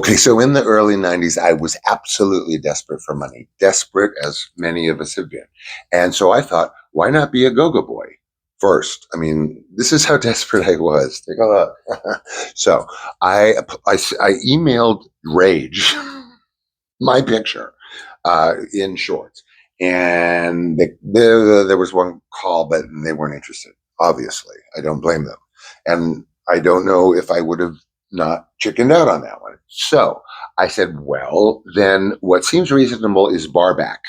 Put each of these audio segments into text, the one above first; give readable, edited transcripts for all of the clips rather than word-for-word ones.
Okay, so in the early 90s, I was absolutely desperate for money, desperate as many of us have been. And so I thought, why not be a go-go boy first? I mean, this is how desperate I was. Take a look. So I emailed Rage my picture in shorts. And there was one call, but they weren't interested. Obviously, I don't blame them. And I don't know if I would have not chickened out on that one. So I said, well, then what seems reasonable is barback.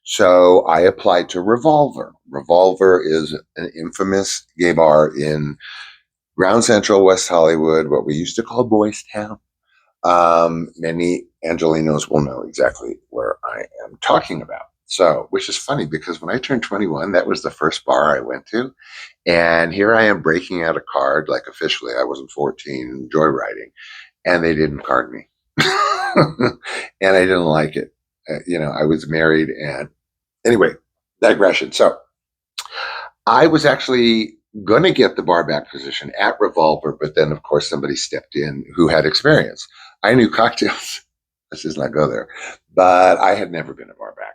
So I applied to Revolver. Revolver is an infamous gay bar in Ground Central, West Hollywood, what we used to call Boys Town. Many Angelinos will know exactly where I am talking about. So, which is funny because when I turned 21, that was the first bar I went to. And here I am breaking out a card, like officially, I wasn't 14, joyriding, and they didn't card me. And I didn't like it. I was married, and anyway, digression. So, I was actually going to get the barback position at Revolver, but then, of course, somebody stepped in who had experience. I knew cocktails. Let's just not go there. But I had never been a barback.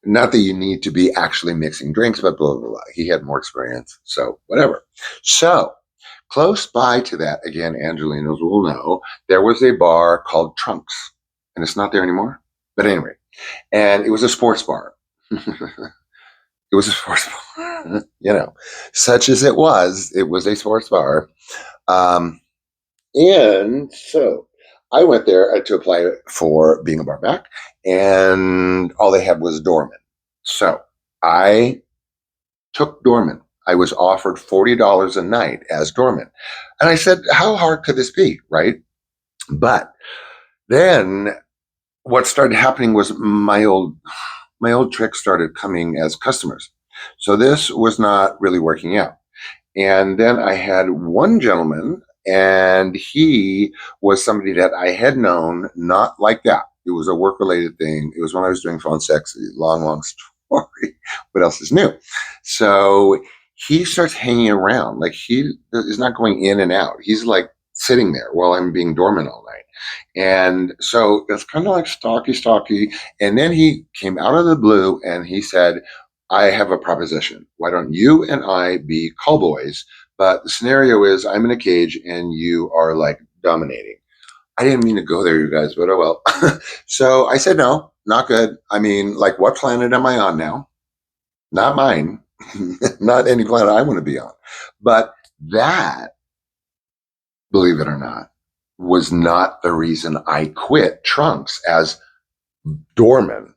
Not that you need to be actually mixing drinks, but blah, blah, blah. He had more experience. So, whatever. So, close by to that, again, Angelinos will know, there was a bar called Trunks. And it's not there anymore. But anyway, and it was a sports bar. It was a sports bar, such as it was a sports bar. And so I went there to apply for being a barback, and all they had was doorman. So I took doorman. I was offered $40 a night as doorman. And I said, how hard could this be? Right. But then what started happening was my old tricks started coming as customers. So this was not really working out. And then I had one gentleman, and he was somebody that I had known, not like that. It was a work related thing. It was when I was doing phone sex, long, long story. What else is new? So he starts hanging around. Like he is not going in and out. He's like sitting there while I'm being dormant all night. And so it's kind of like stalky. And then he came out of the blue and he said, I have a proposition. Why don't you and I be callboys? But the scenario is I'm in a cage and you are like dominating. I didn't mean to go there, you guys, but oh well. So I said, no, not good. I mean, like, what planet am I on now? Not mine, not any planet I want to be on. But that, believe it or not, was not the reason I quit Trunks as doorman.